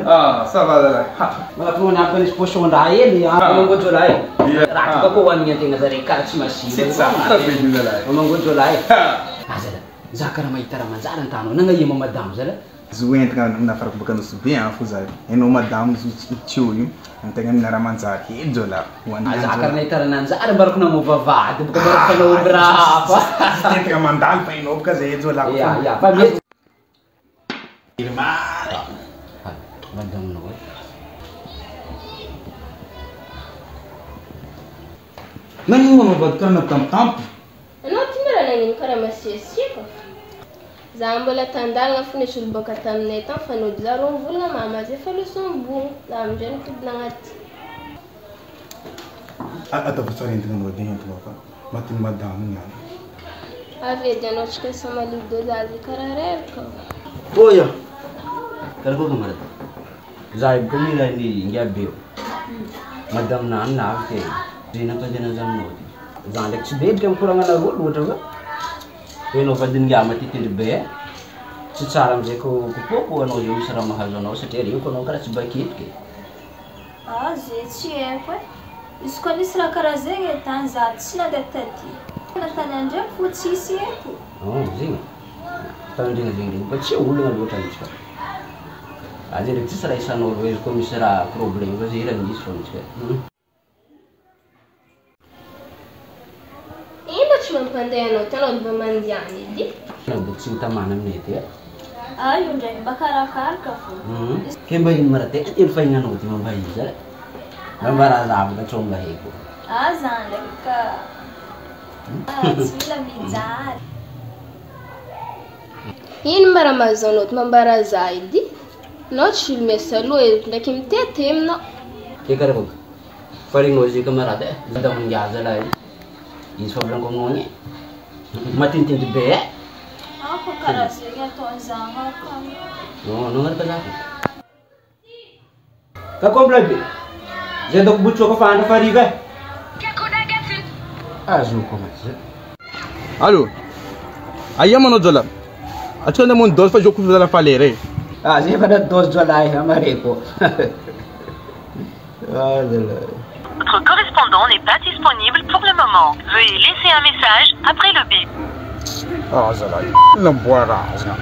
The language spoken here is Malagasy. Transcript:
Ah, ça va là. Makatuna hapa ni posho ndaye amangojo laye. Rati ko wani yente ngazare kachi mashi. Sitsa tabe ni laye. Amangojo laye. Azala. Zakara maitara manzara ntano nanga yema madam zala. Zuentra na farko bakano subin afuzari. Eno madam chuyu. Antenya na ramanzara hijola. Zakara maitara nanzara barkuna muvava. Buka barkuna ubrava. Tentra mandal pa ino kaze hijola. Ya, pa mi. Irma. Madam no. Nani mo mabadkan na tam. Ano timira nangin kara masiyasiya. Zambola tandal nga fune shul baka tamne tan fano dizaro vulga mama ze falo son bu lam jen tud nangat. Ata busari entendo dentro baka. Matin madam ni. Ave janochke samali do zazi kararer ko. Oya. Kalko kamara. Zai kumila ni ngabio. Madam na ke. Dina ka dina zamno. Zalek sibed kam kurang na rod whatever. Eno fadin gamati tilbe. Secara mzeko kupopo ano yung sara mahazono sa teri ko no kara sibakit ke. Zeci ekwe. Escolhi sra karazenge tan zat sina detati. Na tananja futsisi eku. Oh, zinga. Tanjinga zinga. Bachi ulunga lota niska. Aje rekti sara isa no always ko misera problem ko zira ni so niska. Pandeno tano due mandiani di Buksin tamanam nete Ayun dai bakara ka fu Kemba in marate il fai ngano ti mambai zara Mambara zam ka chonga heko Azan ka Sila mizar In maramazonot mambara zaidi Not shilme salo e nakim tetem no Ke kare buk Faring nozi ka marate Zada hun yazala Is problem ko ngone Matin tin be Ako karazenge to zanga ka No ngar ka zaki Ka komplabi Zedok bucho ko faana fariga Azu ko mas Allo. Ayama no jola. Acho na mon dos fa joku da falere. Zé pada dos jola ai amare ko Votre correspondant n'est pas disponible pour le moment. Veuillez laisser un message après le bip. Ah, zala. Não boa razão.